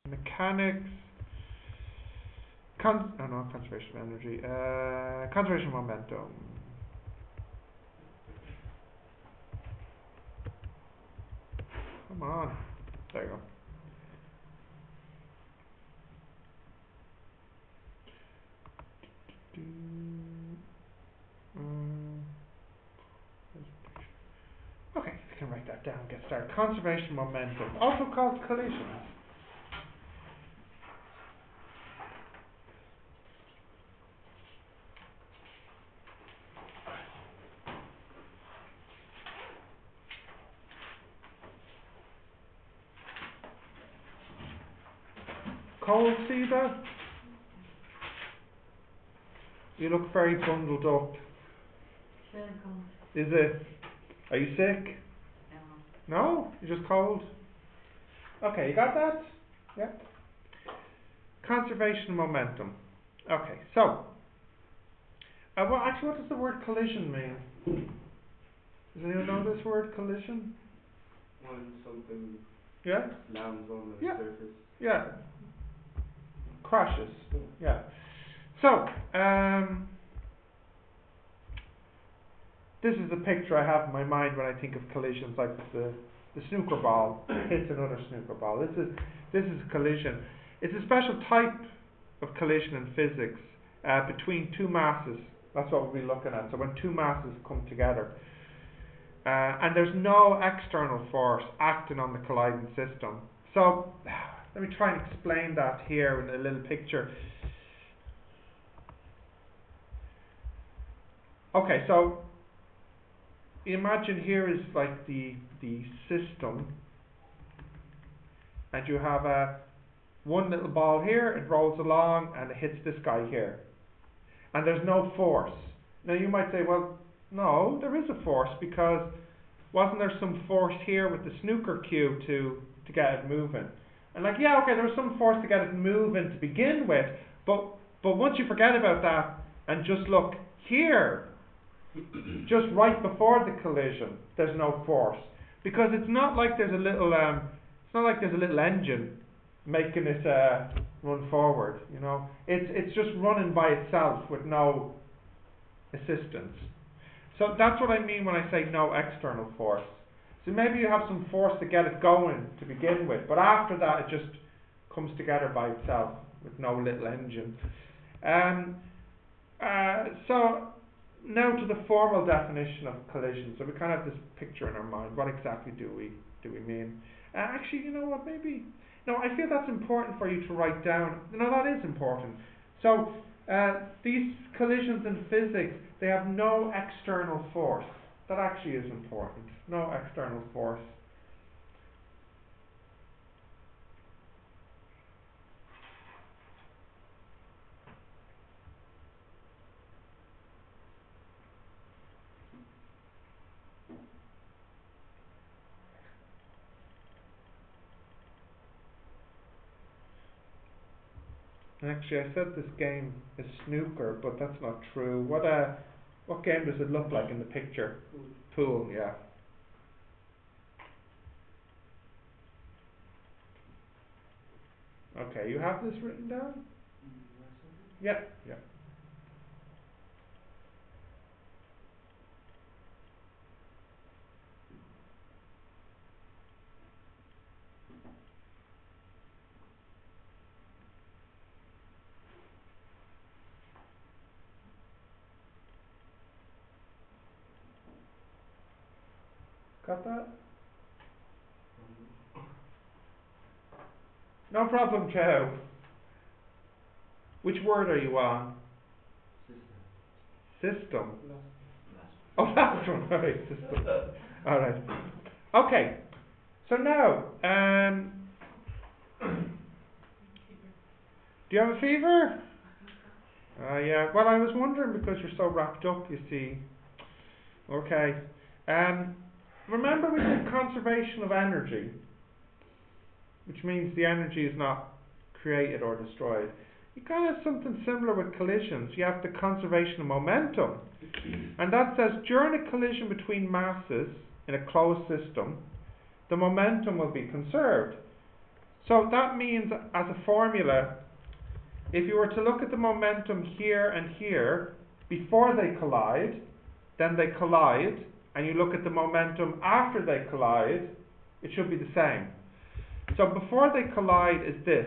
Mechanics. Conservation of energy. Conservation of momentum. Come on. There you go. Okay, we can write that down. Get started. Conservation momentum, also called collisions. Cold, see that? You look very bundled up. Very cold. Is it? Are you sick? No. No? You're just cold? Okay, you got that? Yeah. Conservation momentum. Okay, so what does the word collision mean? Does anyone know this word, collision? When something lands on the surface. Yeah. Crashes. Yeah. So, this is the picture I have in my mind when I think of collisions, like the snooker ball hits another snooker ball. This is a collision. It's a special type of collision in physics between two masses. That's what we'll be looking at. So when two masses come together, and there's no external force acting on the colliding system. So let me try and explain that here in a little picture. Okay, so imagine here is like the system, and you have one little ball here, it rolls along and it hits this guy here, and there's no force. Now you might say, well, no, there is a force, because wasn't there some force here with the snooker cue to get it moving? And like, yeah, okay, there was some force to get it moving to begin with, but once you forget about that and just look here, just right before the collision, there's no force, because it's not like there's a little engine making it run forward. You know, it's just running by itself with no assistance. So that's what I mean when I say no external force. So maybe you have some force to get it going to begin with, but after that it just comes together by itself with no little engine. So now to the formal definition of collision. So we kind of have this picture in our mind. What exactly do we mean? Actually, you know what? Maybe no. I feel that's important for you to write down. No, that is important. So these collisions in physics, they have no external force. That actually is important. No external force. Actually, I said this game is snooker, but that's not true. What game does it look like in the picture? Pool, yeah. Okay, you have this written down? Yeah. Got that? No problem, Joe. Which word are you on? System. Oh, last one. All right, system. All right. Okay. So now, do you have a fever? Yeah. Well, I was wondering, because you're so wrapped up, you see. Okay. Remember we did conservation of energy, which means the energy is not created or destroyed. You kind of have something similar with collisions. You have the conservation of momentum, and that says during a collision between masses in a closed system, the momentum will be conserved. So that means, as a formula, if you were to look at the momentum here and here, before they collide, then they collide, and you look at the momentum after they collide, it should be the same. So before they collide is this.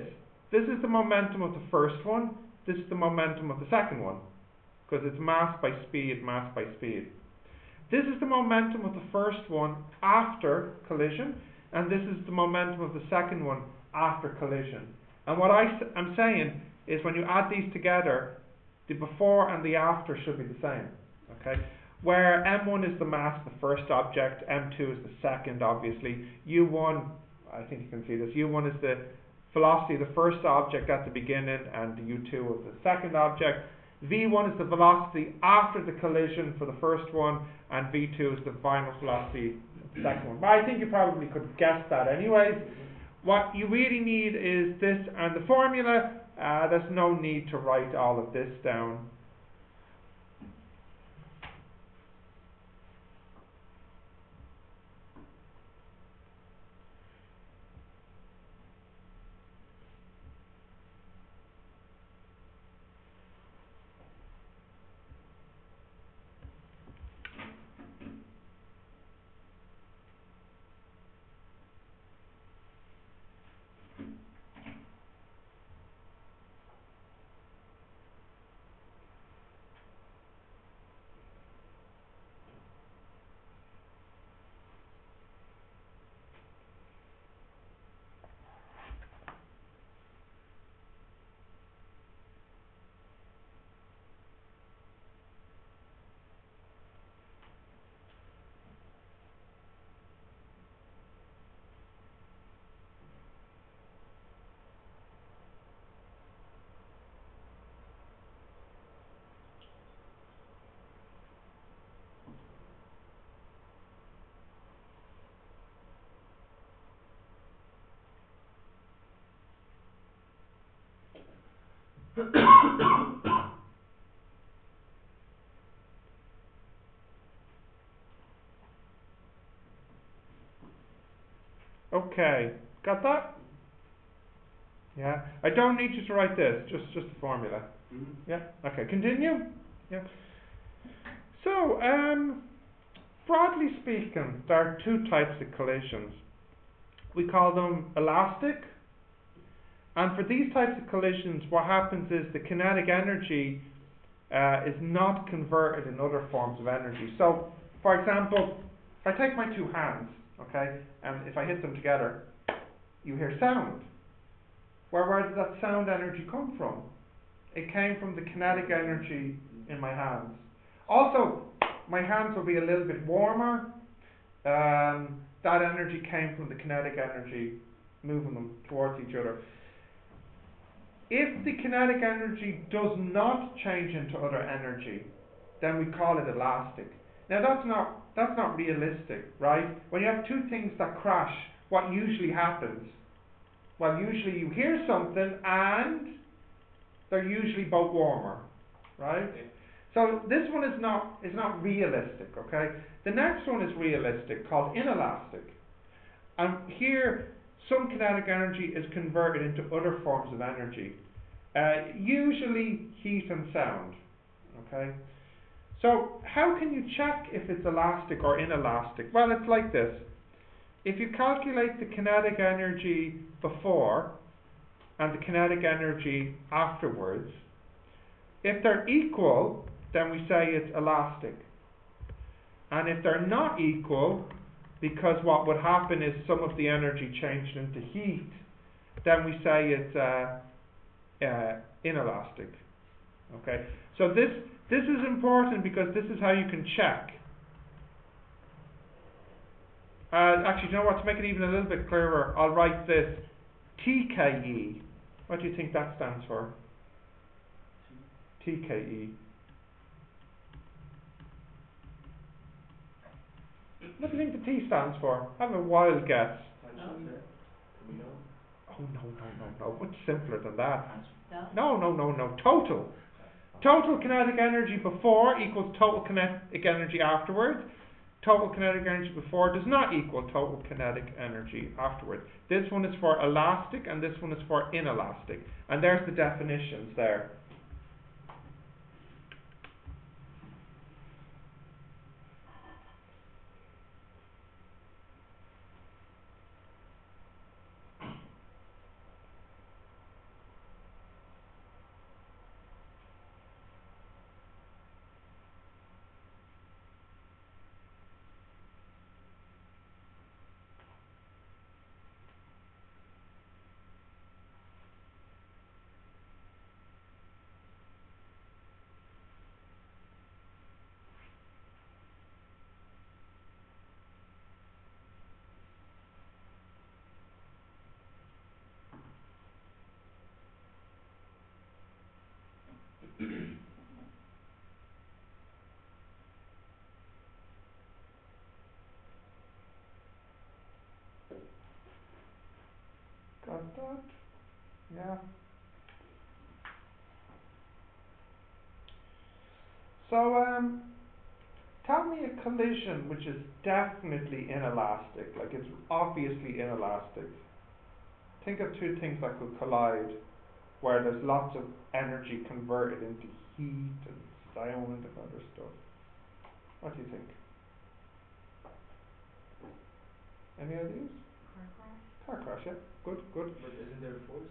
This is the momentum of the first one, this is the momentum of the second one, because it's mass by speed, mass by speed. This is the momentum of the first one after collision, and this is the momentum of the second one after collision. And what I'm saying is when you add these together, the before and the after should be the same. Okay? Where M1 is the mass of the first object, M2 is the second, obviously. U1, I think you can see this, U1 is the velocity of the first object at the beginning, and U2 of the second object. V1 is the velocity after the collision for the first one, and V2 is the final velocity of the second one. But I think you probably could guess that anyways. What you really need is this and the formula. There's no need to write all of this down. Okay, got that? Yeah, I don't need you to write this, just the formula. Yeah, okay, continue? Yeah. So, broadly speaking, there are two types of collisions. We call them elastic, and for these types of collisions, what happens is the kinetic energy is not converted in other forms of energy. So, for example, if I take my two hands, okay, and if I hit them together, you hear sound. Where did that sound energy come from? It came from the kinetic energy in my hands. Also, my hands will be a little bit warmer. That energy came from the kinetic energy moving them towards each other. If the kinetic energy does not change into other energy, then we call it elastic. Now that's not realistic, right? When you have two things that crash, what usually happens? Well, usually you hear something and they're usually both warmer, right? Yeah. So this one is not realistic, okay? The next one is realistic, called inelastic. And here, some kinetic energy is converted into other forms of energy, usually heat and sound, okay? So how can you check if it's elastic or inelastic? Well, it's like this. If you calculate the kinetic energy before and the kinetic energy afterwards, if they're equal, then we say it's elastic. And if they're not equal, because what would happen is some of the energy changed into heat, then we say it's inelastic. Okay, so this is important because this is how you can check. Actually, you know what? To make it even a little bit clearer, I'll write this TKE. What do you think that stands for? TKE. What do you think the T stands for? Have a wild guess. Oh, no. Much simpler than that. No. Total. Total kinetic energy before equals total kinetic energy afterwards. total kinetic energy before does not equal total kinetic energy afterwards. This one is for elastic and this one is for inelastic. And there's the definitions there. Got that? Yeah. So, tell me a collision which is definitely inelastic, like it's obviously inelastic. Think of two things that could collide, where there's lots of energy converted into heat and sound and other stuff. What do you think? Any ideas? Car Car crash, yeah. Good. But isn't there a force?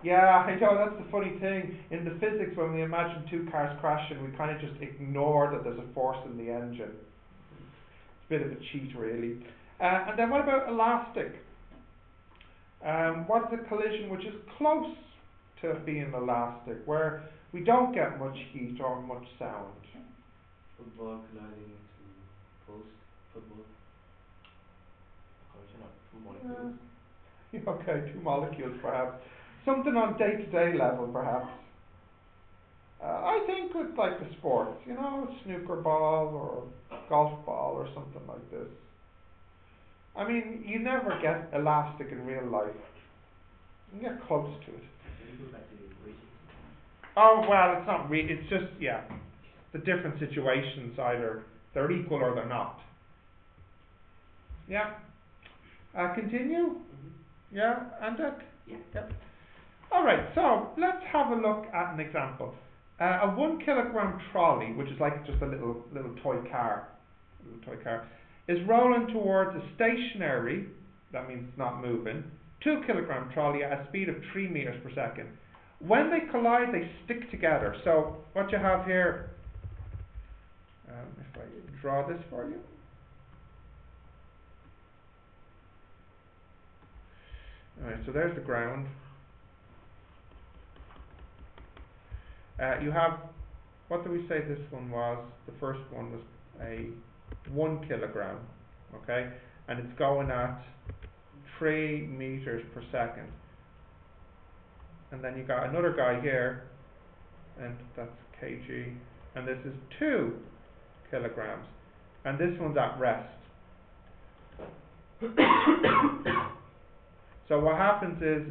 Yeah, I know, that's the funny thing. In the physics, when we imagine two cars crashing, we kind of just ignore that there's a force in the engine. It's a bit of a cheat, really. And then what about elastic? What's a collision which is close to being elastic, where we don't get much heat or much sound? Football colliding into post. Football. Collision of two molecules. Okay, two molecules perhaps. Something on day-to-day level perhaps. I think with like the sports, you know, snooker ball or golf ball or something like this. I mean, you never get elastic in real life. You can get close to it. Can you go back to the equation? Oh, well, it's not it's just, yeah, the different situations, either they're equal or they're not. Yeah. Continue? Mm-hmm. Yeah, and Yeah. Yep. Alright, so let's have a look at an example. A 1 kilogram trolley, which is like just a little toy car, is rolling towards a stationary, that means it's not moving, 2 kilogram trolley at a speed of 3 meters per second. When they collide, they stick together. So what you have here, if I draw this for you. Alright, so there's the ground. You have, what do we say this one was? The first one was a 1 kilogram, okay? And it's going at 3 meters per second. And then you got another guy here, and that's kg, and this is 2 kilograms. And this one's at rest. So what happens is,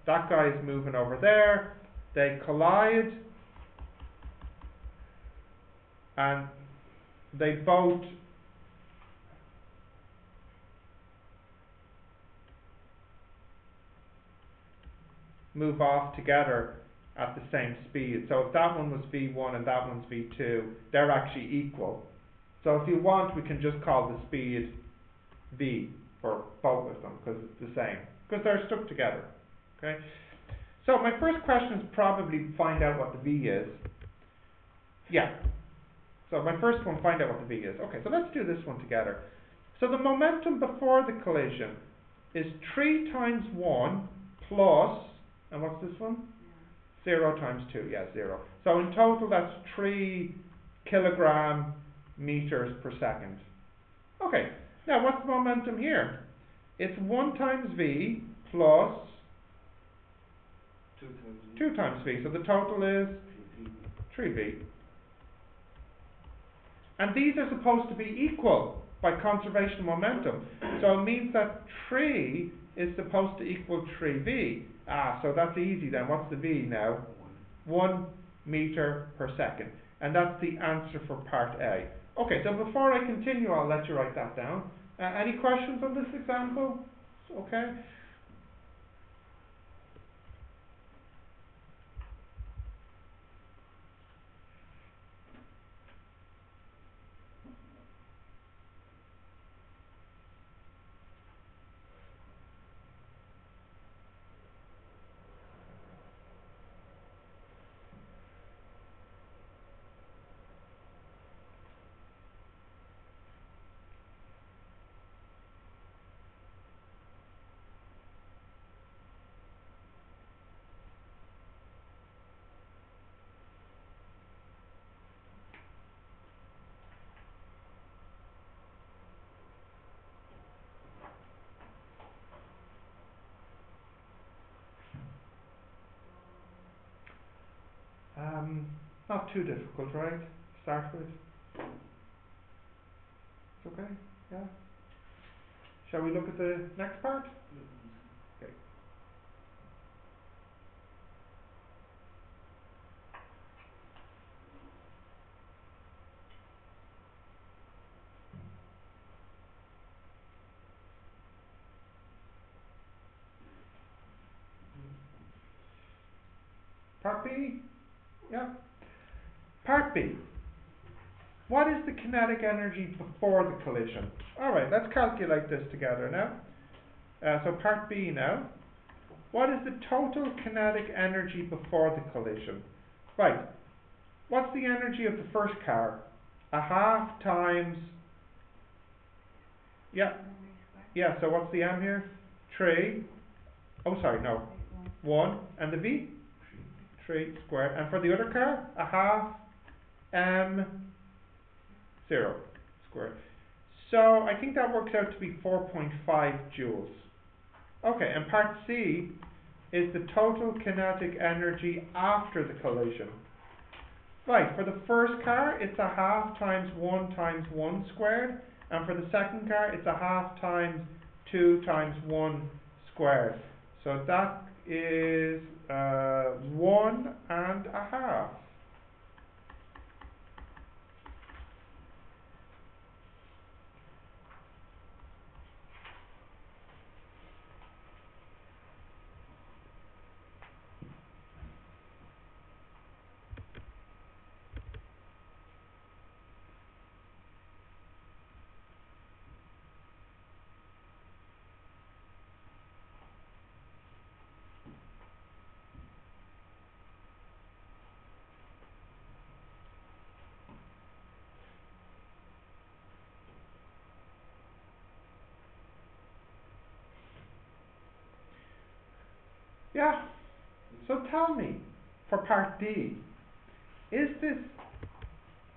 that guy is moving over there, they collide, and they both move off together at the same speed. So if that one was V1 and that one's V2, they're actually equal. So if you want, we can just call the speed V for both of them, because it's the same, because they're stuck together. Okay. So my first question is probably find out what the V is. Yeah. So my first one, find out what the V is. Okay, so let's do this one together. So the momentum before the collision is 3 times 1 plus, and what's this one? 0 times 2, yeah, 0. So in total that's 3 kilogram meters per second. Okay, now what's the momentum here? It's 1 times V plus 2 times V. So the total is 3V. And these are supposed to be equal by conservation of momentum. So it means that 3 is supposed to equal 3V. So that's easy then. What's the V now? 1 meter per second. And that's the answer for part A. Okay, so before I continue, I'll let you write that down. Any questions on this example? Okay. Not too difficult, right? Start with. It's okay? Yeah? Shall we look at the next part? Okay. Part B? Yeah. Part B. What is the kinetic energy before the collision? Alright, let's calculate this together now. So part B now. What is the total kinetic energy before the collision? Right. What's the energy of the first car? A half times... Yeah. Yeah, so what's the M here? 3. Oh, sorry, no. 1. And the V? 3 squared. And for the other car? A half M 0 squared. So I think that works out to be 4.5 joules. Okay, and part C is the total kinetic energy after the collision. Right, for the first car, it's a half times 1 times 1 squared. And for the second car, it's a half times 2 times 1 squared. So that is 1.5. Yeah, so tell me, for part D, is this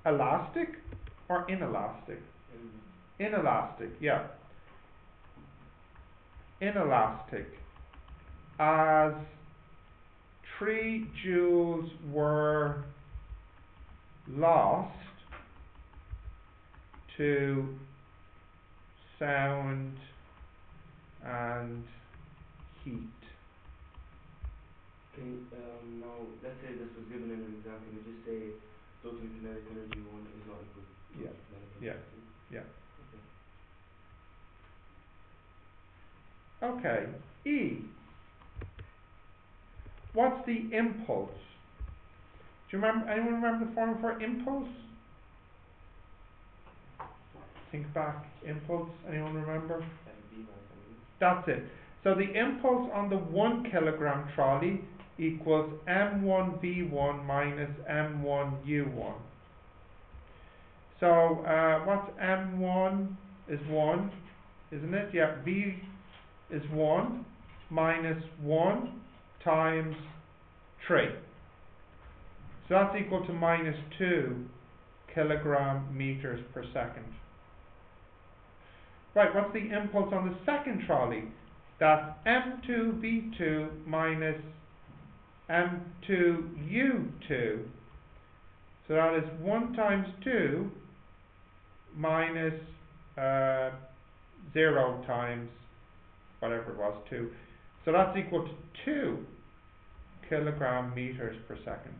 elastic or inelastic? Inelastic, yeah. Inelastic, as 3 joules were lost to sound and heat. Now, let's say this was given in an exam. Can we just say total kinetic energy 1 is not equal to Yeah. kinetic energy 2? Yeah. Okay. E. What's the impulse? Do you remember? Anyone remember the formula for impulse? Think back. Impulse. Anyone remember? That's it. So the impulse on the 1 kilogram trolley equals m1v1 minus m1u1. So what's m1 is 1, isn't it? Yeah, v is 1 minus 1 times 3. So that's equal to minus 2 kilogram meters per second. Right, what's the impulse on the second trolley? That's m2v2 minus m2u2. So that is 1 times 2 minus 0 times whatever it was, 2. So that's equal to 2 kilogram meters per second.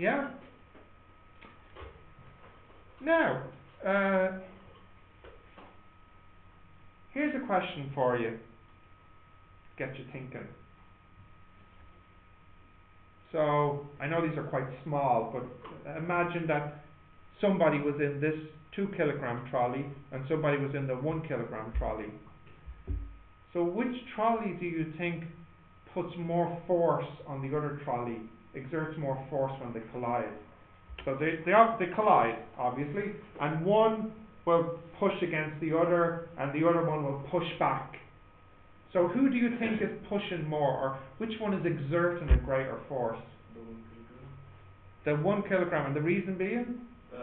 Yeah? Now, here's a question for you. Get you thinking. So, I know these are quite small, but imagine that somebody was in this 2 kilogram trolley and somebody was in the 1 kilogram trolley. So which trolley do you think puts more force on the other trolley, exerts more force when they collide? So they collide, obviously, and one will push against the other and the other one will push back. So who do you think is pushing more, or which one is exerting a greater force? The 1 kilogram. The 1 kilogram, and the reason being? The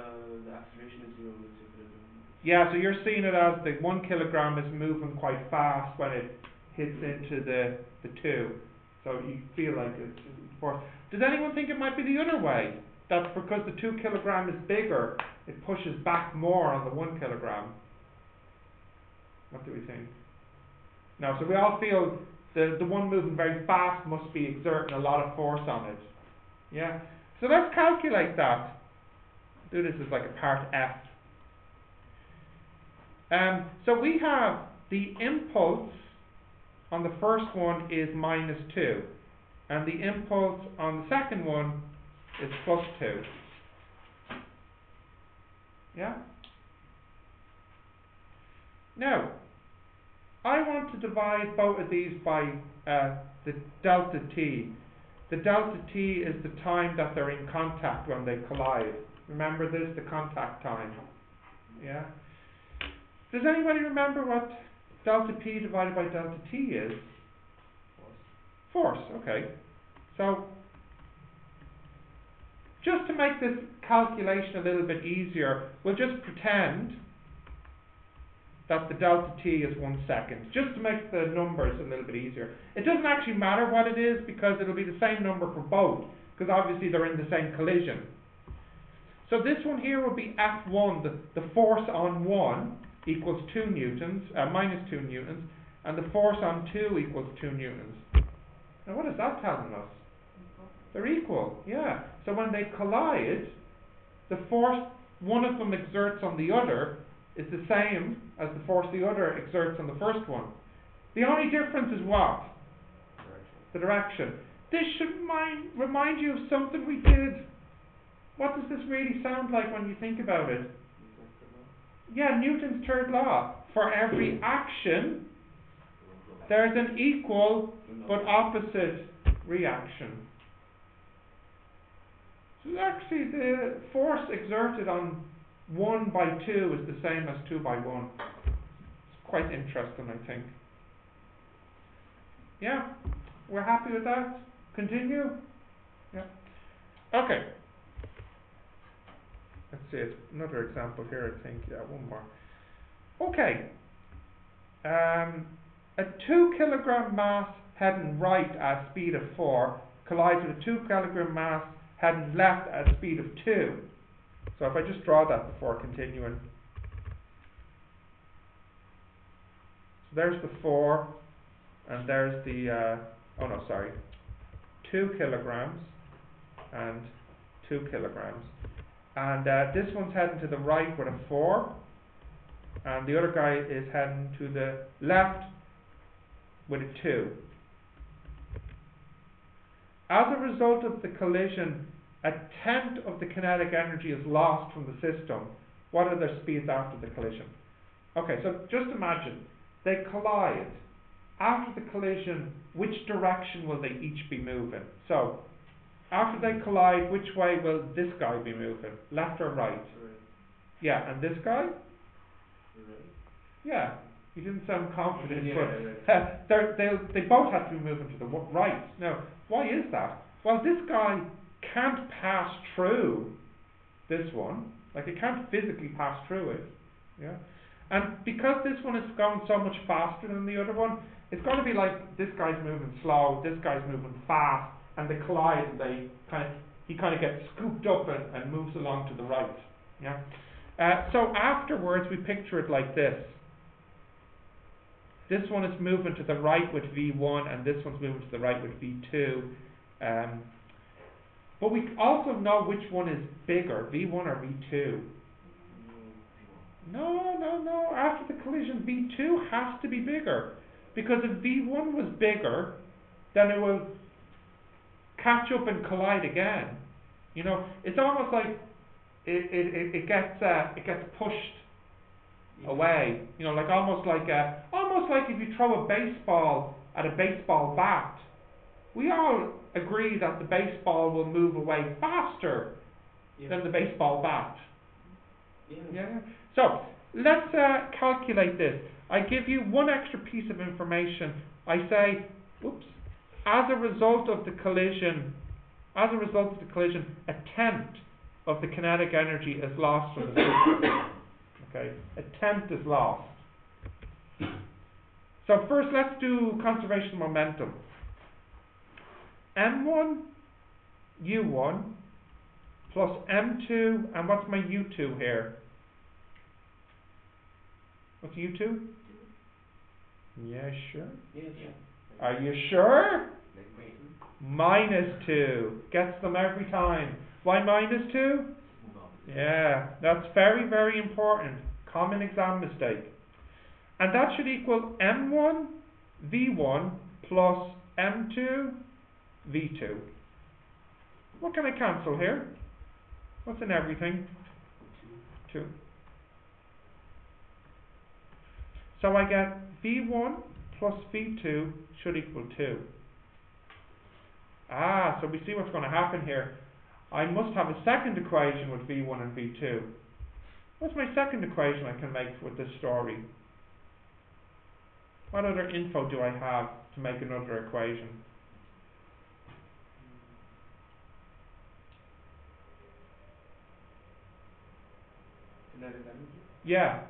acceleration is 0 with 2 kilogram. Yeah, so you're seeing it as the 1 kilogram is moving quite fast when it hits into the 2. So you feel like it's force. Does anyone think it might be the other way? That because the 2 kilogram is bigger, it pushes back more on the 1 kilogram? What do we think? No, so we all feel the one moving very fast must be exerting a lot of force on it. Yeah? So let's calculate that. Do this as like a part F. So we have the impulse on the first one is -2, and the impulse on the second one is +2. Yeah? Now, I want to divide both of these by the delta t. The delta t is the time that they're in contact when they collide. Remember this, the contact time. Yeah? Does anybody remember what delta p divided by delta t is? Force, okay. So, just to make this calculation a little bit easier, we'll just pretend that the delta t is 1 second, just to make the numbers a little bit easier. It doesn't actually matter what it is, because it'll be the same number for both, because obviously they're in the same collision. So this one here will be F1, the force on 1 equals 2 newtons, -2 newtons, and the force on 2 equals 2 newtons. Now what is that telling us? They're equal, yeah. So when they collide, the force one of them exerts on the other is the same as the force the other exerts on the first one. The only difference is what? The direction. This should remind you of something we did. What does this really sound like when you think about it? Yeah, Newton's third law. For every action, there's an equal but opposite reaction. So actually the force exerted on 1 by 2 is the same as 2 by 1. It's quite interesting, I think. Yeah? We're happy with that? Continue? Yeah. Okay. Let's see, it's another example here, I think. Yeah, one more. Okay. A 2 kilogram mass heading right at a speed of 4 collides with a 2 kilogram mass heading left at a speed of 2. So if I just draw that before continuing. So there's the 4, and there's the, 2 kilograms and 2 kilograms. And this one's heading to the right with a 4, and the other guy is heading to the left with a 2. As a result of the collision, a tenth of the kinetic energy is lost from the system. What are their speeds after the collision? Okay, so just imagine, they collide. After the collision, which direction will they each be moving? So, after they collide, which way will this guy be moving? Left or right? Right. Yeah, and this guy? Right. Yeah, you didn't sound confident, but they both have to be moving to the right. Now, why is that? Well, this guy can't pass through this one. Like, it can't physically pass through it. Yeah, and because this one is going so much faster than the other one, it's going to be like this guy's moving slow, this guy's moving fast, and they collide, and he kind of gets scooped up and moves along to the right. Yeah. So afterwards, we picture it like this. This one is moving to the right with V1, and this one's moving to the right with V2. But we also know which one is bigger, V1 or V2. No. After the collision, V2 has to be bigger. Because if V1 was bigger, then it will catch up and collide again. You know, it's almost like it gets pushed away. You know, like almost like if you throw a baseball at a baseball bat. We all agree that the baseball will move away faster than the baseball bat. Yeah. So let's calculate this. I give you one extra piece of information. I say, as a result of the collision, a tenth of the kinetic energy is lost from the system. Okay, a tenth is lost. So first, let's do conservation momentum. M1 U1 plus M2, and what's my U2 here? What's U2? Yeah, sure. Yeah. Are you sure? -2. Gets them every time. Why -2? Yeah, that's very, very important. Common exam mistake. And that should equal M1 V1 plus M2 V2. What can I cancel here? What's in everything? 2. So I get V1 plus V2 should equal 2. So we see what's going to happen here. I must have a second equation with V1 and V2. What's my second equation I can make with this story? What other info do I have to make another equation? Kinetic energy? Yeah.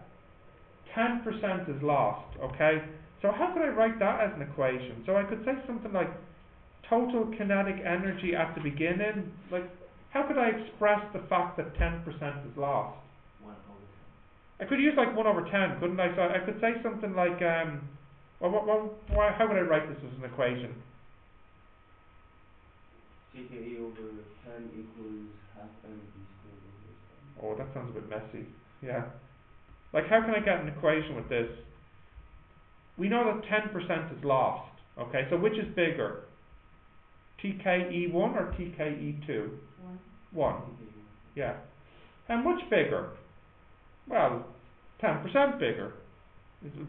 10% is lost, okay? So how could I write that as an equation? So I could say something like total kinetic energy at the beginning. Like, how could I express the fact that 10% is lost? 1/10. I could use like 1/10, couldn't I? So I could say something like, how would I write this as an equation? TKE over 10 equals half energy squared over 10. Oh, that sounds a bit messy. Yeah. Like, how can I get an equation with this? We know that 10% is lost. Okay, so which is bigger? TKE1 or TKE2? 1. Yeah. How much bigger? Well, 10% bigger.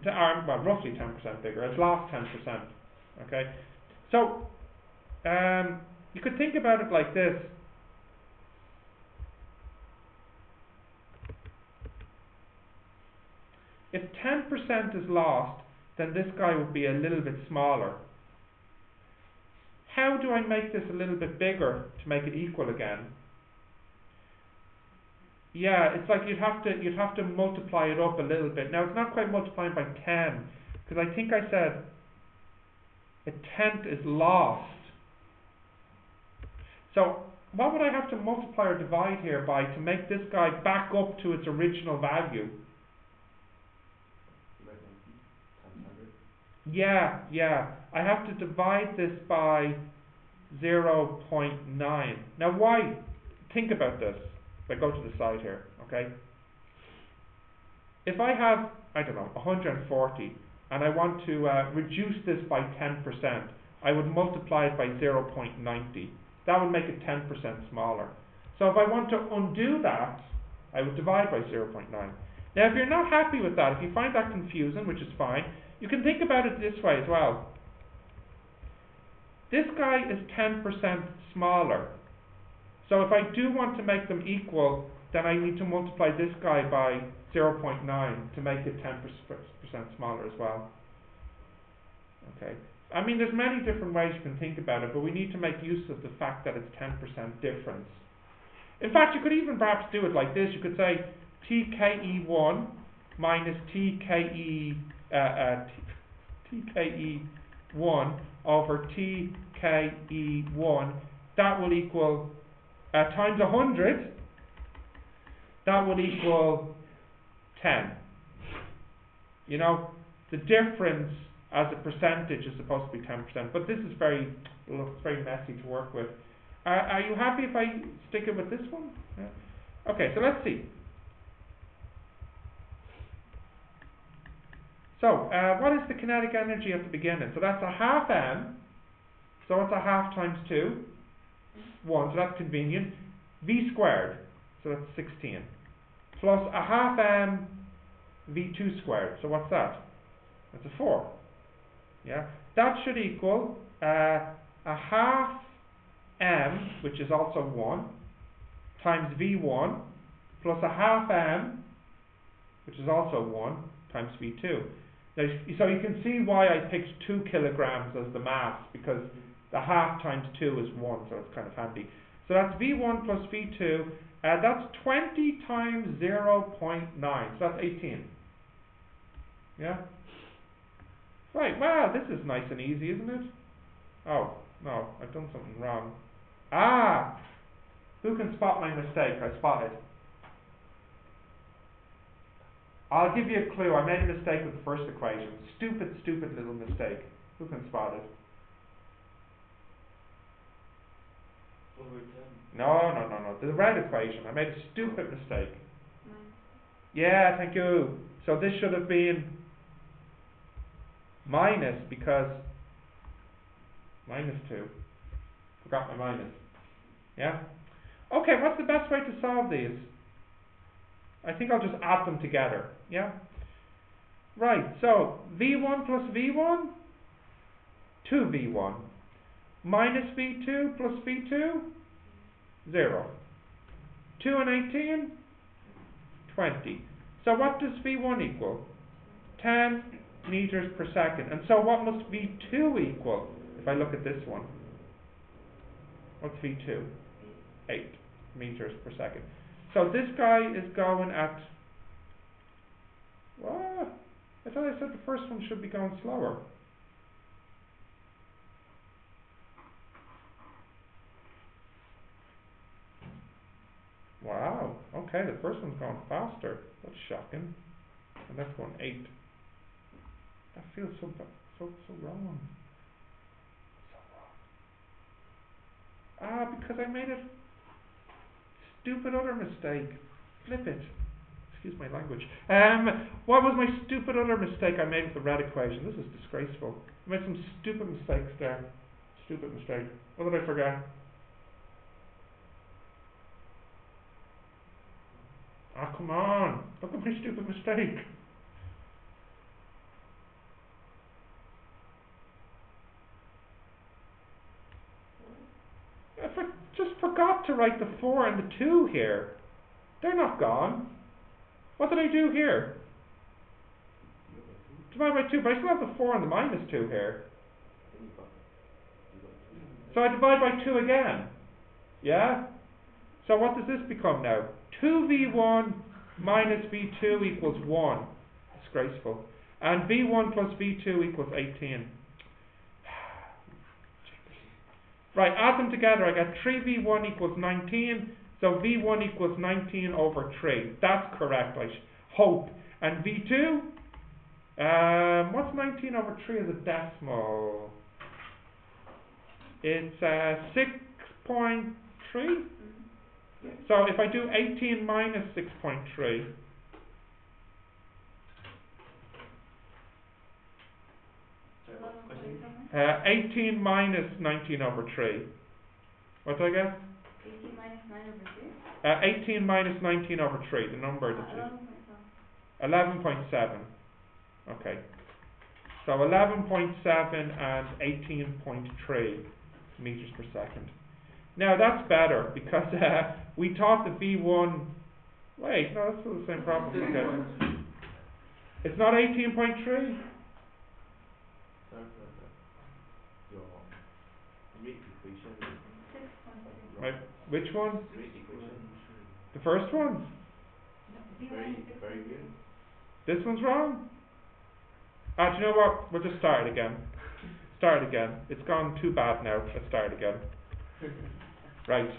Well, roughly 10% bigger. It's lost 10%. Okay. So, you could think about it like this. If 10% is lost, then this guy would be a little bit smaller. How do I make this a little bit bigger to make it equal again? Yeah, it's like you'd have to multiply it up a little bit. Now it's not quite multiplying by 10, because I think I said a tenth is lost. So what would I have to multiply or divide here by to make this guy back up to its original value? Yeah. I have to divide this by 0.9. Now why? Think about this. If I go to the side here, okay? If I have, 140, and I want to reduce this by 10%, I would multiply it by 0.90. That would make it 10% smaller. So if I want to undo that, I would divide by 0.9. Now if you're not happy with that, if you find that confusing, which is fine, you can think about it this way as well. This guy is 10% smaller. So if I do want to make them equal, then I need to multiply this guy by 0.9 to make it 10% smaller as well. Okay. I mean, there's many different ways you can think about it, but we need to make use of the fact that it's 10% difference. In fact, you could even perhaps do it like this. You could say TKE1 minus TKE1 over TKE1. That will equal times 100. That would equal 10. You know, the difference as a percentage is supposed to be 10%, but this is very messy to work with. Are you happy if I stick it with this one? Yeah. Okay, so let's see. So, what is the kinetic energy at the beginning? So that's a half m. So what's a half times 2? 1, so that's convenient. V squared, so that's 16. Plus a half m V2 squared, so what's that? That's a 4. Yeah, that should equal a half m, which is also 1, times V1, plus a half m, which is also 1, times V2. Now, so you can see why I picked 2 kilograms as the mass, because the half times 2 is 1, so it's kind of handy. So that's V1 plus V2, that's 20 times 0.9, so that's 18. Yeah? Right, wow, this is nice and easy, isn't it? Oh, no, I've done something wrong. Ah! Who can spot my mistake? I spotted. I'll give you a clue. I made a mistake with the first equation. Stupid, stupid little mistake. Who can spot it? Over 10. No. The red equation. I made a stupid mistake. Yeah, thank you. So this should have been minus, because minus 2. Forgot my minus. Yeah? Okay, what's the best way to solve these? I think I'll just add them together. Yeah? Right, so V1 plus V1, 2V1. Minus V2 plus V2, 0. 2 and 18, 20. So what does V1 equal? 10 meters per second. And so what must V2 equal? If I look at this one. What's V2? 8 meters per second. So this guy is going at... What? I thought I said the first one should be going slower. Wow. Okay, the first one's going faster. That's shocking. And that's going 8. That feels so wrong. So wrong. Ah, because I made a stupid other mistake. Flip it. Excuse my language. What was my stupid other mistake I made with the red equation? This is disgraceful. I made some stupid mistakes there. Stupid mistake. What did I forget? Ah, come on. Look at my stupid mistake. I just forgot to write the 4 and the 2 here. They're not gone. What did I do here? Divide by 2, but I still have the 4 and the minus 2 here. So I divide by 2 again. Yeah? So what does this become now? 2V1 minus V2 equals 1. Disgraceful. And V1 plus V2 equals 18. Right, add them together. I get 3V1 equals 19. So V1 equals 19 over 3. That's correct, I hope. And V2? What's 19 over 3 as a decimal? It's 6.3. So if I do 18 minus 6.3, Sorry, what question? 18 minus 19 over 3. What do I get? 18 minus 9 over 3? 18 minus 19 over 3, the number that you... 11.7. Okay. So 11.7 and 18.3 meters per second. Now that's better, because we thought the V1... Wait, no, that's still the same problem. Okay. It's not 18.3? Sorry. Your rate equation. 6.3. Right. Which one? Rate equation. The first one? No, Very good. This one's wrong? Do you know what? We'll just start it again. Start it again. It's gone too bad now. Let's start again. Right.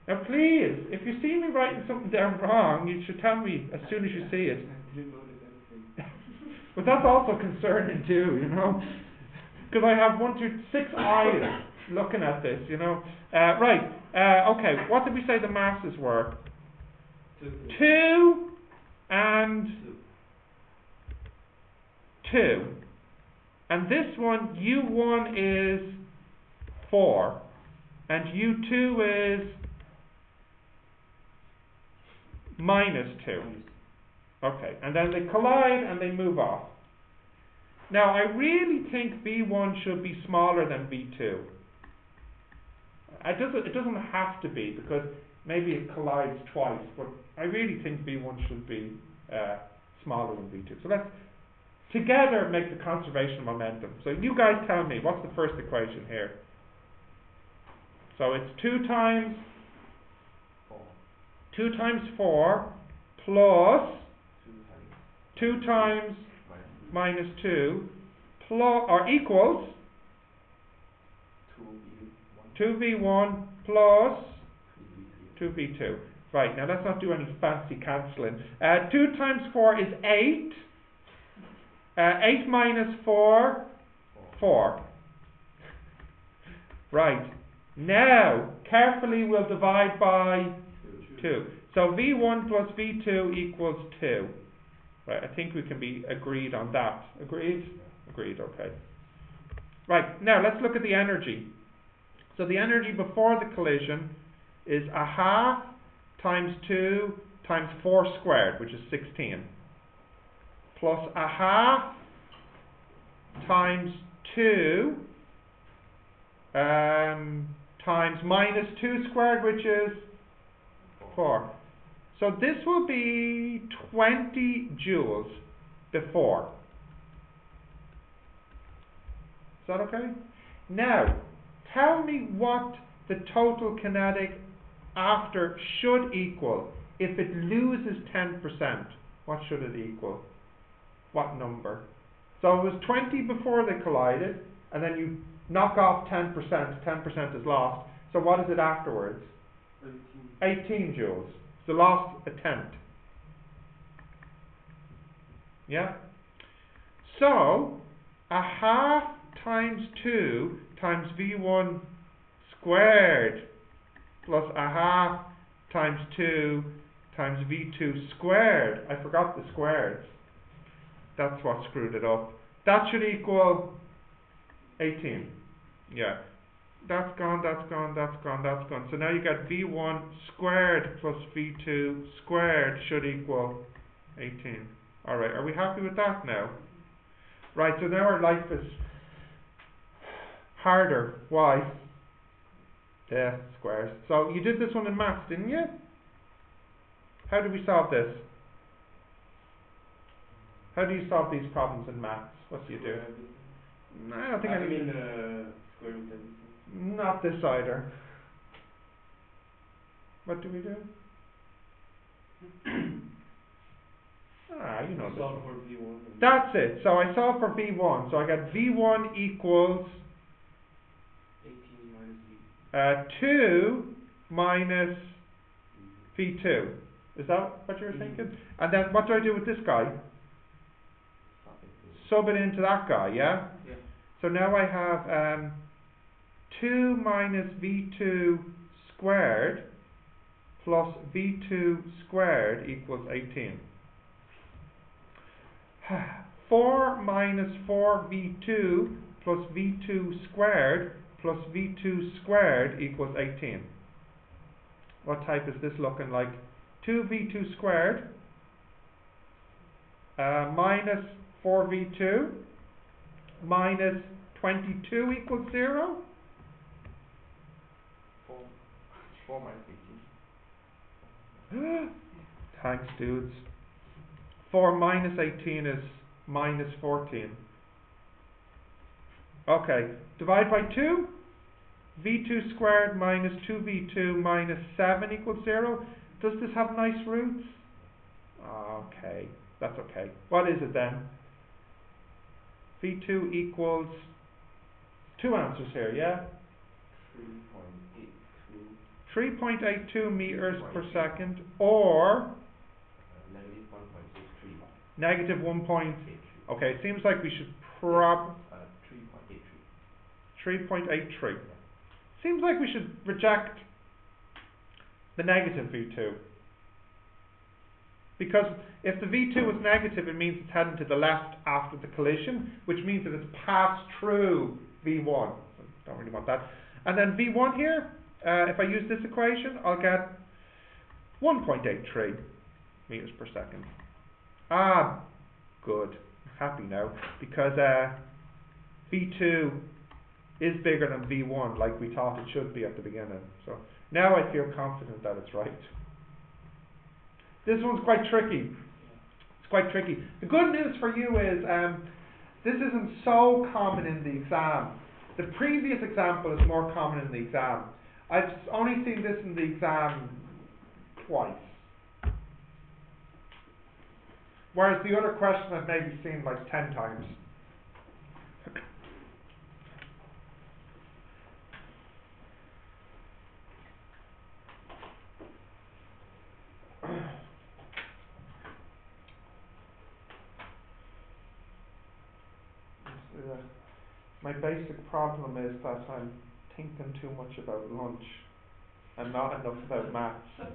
Now please, if you see me writing something down wrong, you should tell me as soon as you see it. I didn't notice anything. But that's also concerning too, you know? Because I have 6 eyes looking at this, you know. Right, okay, what did we say the masses were? 2 and 2. And this one, U1 is 4, and U2 is minus 2. Okay, and then they collide and they move off. Now, I really think V1 should be smaller than V2. It doesn't have to be, because maybe it collides twice, but I really think V1 should be smaller than V2. So let's together make the conservation of momentum. So you guys tell me, what's the first equation here? So it's 2 times 4 plus 2 times minus 2 plus, or equals 2v1 plus 2v2. Right, now let's not do any fancy cancelling. 2 times 4 is 8. 8 minus 4, 4. Right, now carefully we'll divide by 2. So v1 plus v2 equals 2. Right, I think we can be agreed on that. Agreed? Agreed, okay. Right, now let's look at the energy. So the energy before the collision is a half times 2 times 4 squared, which is 16, plus a half times 2 times minus 2 squared, which is 4. So this will be 20 joules before. Is that okay? Now, tell me what the total kinetic after should equal. If it loses 10%, what should it equal? What number? So it was 20 before they collided, and then you knock off 10%, 10% is lost. So what is it afterwards? 18 joules. It's the lost attempt. Yeah? So, a half times 2 times v1 squared plus a half times 2 times v2 squared. I forgot the squares. That's what screwed it up. That should equal 18. Yeah. That's gone, that's gone, that's gone, that's gone. So now you got v1 squared plus v2 squared should equal 18. Alright, are we happy with that now? Right, so now our life is harder. Why? Yeah, squares. So you did this one in maths, didn't you? How did we solve this? How do you solve these problems in maths? What do you do? No, I don't think I mean square root everything. Not this either. What do we do? You know this Solve one. for V1. That's it. So I solve for V1. So I got V1 equals 18 minus V. 2 minus V2. Is that what you were thinking? And then what do I do with this guy? Sub it into that guy, yeah? Yeah. So now I have 2 minus V2 squared plus V2 squared equals 18. 4 minus 4V2 plus V2 squared plus V2 squared equals 18. What type is this looking like? 2V2 squared minus 4V2 minus 22 equals 0? 4 minus 18. Thanks, dudes. 4 minus 18 is minus 14. Okay, divide by 2. V2 squared minus 2V2 minus 7 equals 0. Does this have nice roots? Okay, that's okay. What is it then? V2 equals 2 answers here, yeah? 3.82. 3.82 meters per second, or Negative 1.63. negative 1 point. Okay, it seems like we should 3.83. seems like we should reject the negative V2. Because if the V2 is negative, it means it's heading to the left after the collision, which means that it's passed through V1. So don't really want that. And then V1 here, if I use this equation, I'll get 1.83 meters per second. Ah, good. Happy now, because V2 is bigger than V1, like we thought it should be at the beginning. So now I feel confident that it's right. This one's quite tricky. It's quite tricky. The good news for you is this isn't so common in the exam. The previous example is more common in the exam. I've only seen this in the exam twice. Whereas the other question I've maybe seen like 10 times. My basic problem is that I'm thinking too much about lunch and not enough about maths.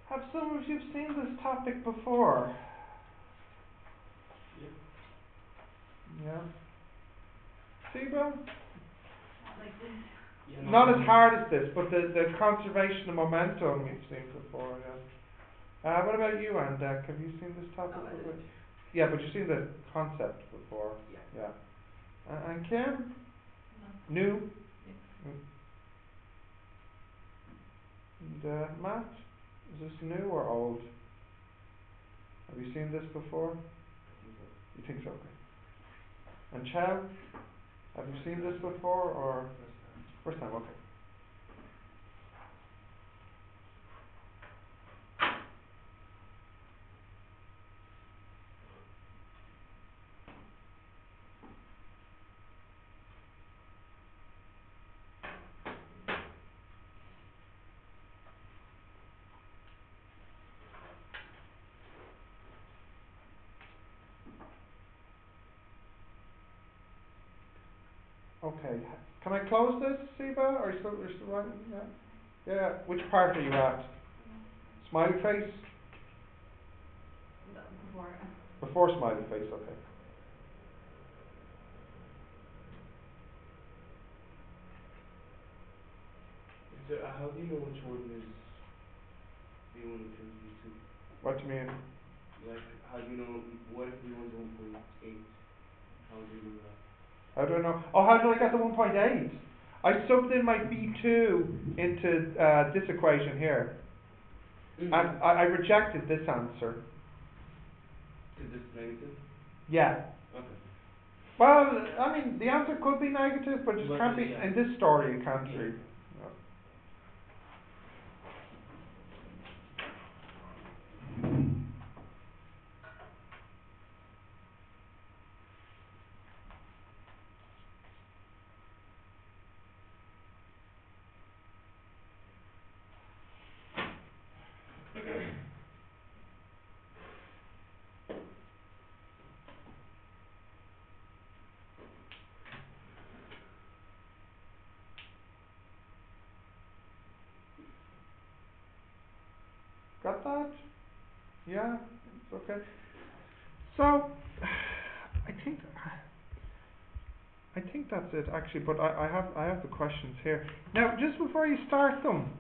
Have some of you seen this topic before? Yeah. Siba? Not like this. Yeah, Not as hard as this, but the conservation of momentum you've seen before, yeah. What about you, Andek? Have you seen this topic No, I before? didn't. Yeah, but you've seen the concept before. Yeah. Yeah. And Kim? No. New? Yeah. And Matt? Is this new or old? Have you seen this before? You think so? Okay. And Chow? Have you seen this before or first time? Okay. Okay. Can I close this, Siba? Are you still running? Yeah. Yeah. Which part are you at? Smiley face? No, before. Before smiley face, okay. So, how do you know which one is V1 and which one is V2? What do you mean? Like, how do you know, what if V1 is 1.8? How do you know that? How do I know? Oh, how did I get the 1.8? I subbed in my V2 into this equation here. Mm-hmm. And I rejected this answer. Is this negative? Yeah. Okay. Well, I mean, the answer could be negative, but it just But can't be, yeah. in this story it can't Yeah. be. Got that? Yeah, it's okay. So, I think that's it actually, but I have the questions here. Now, just before you start them,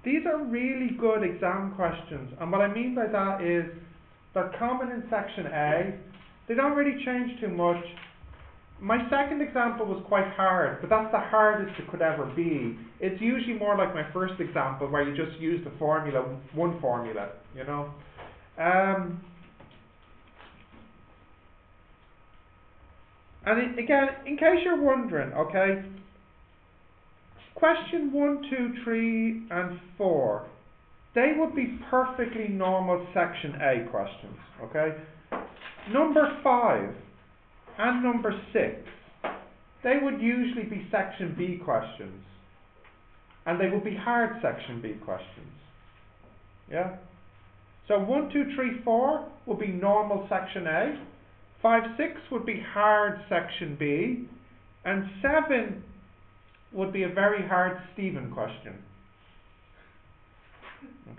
these are really good exam questions, and what I mean by that is they're common in section A. They don't really change too much. My second example was quite hard, but that's the hardest it could ever be. It's usually more like my first example where you just use the formula, one formula, you know. And again, in case you're wondering, okay, question 1, 2, 3 and 4, they would be perfectly normal section A questions, okay? Number 5 and number 6, they would usually be section B questions, and they would be hard section B questions. Yeah? So 1, 2, 3, 4 would be normal section A, 5, 6 would be hard section B, and 7 would be a very hard Stephen question.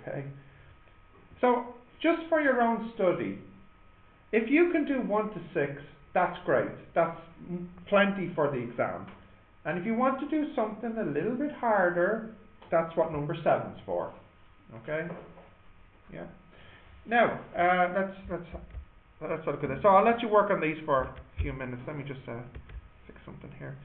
Okay? So, just for your own study, if you can do 1 to 6, that's great. That's plenty for the exam. And if you want to do something a little bit harder, that's what number 7's for. Okay? Yeah. Now, let's look at this. So I'll let you work on these for a few minutes. Let me just fix something here.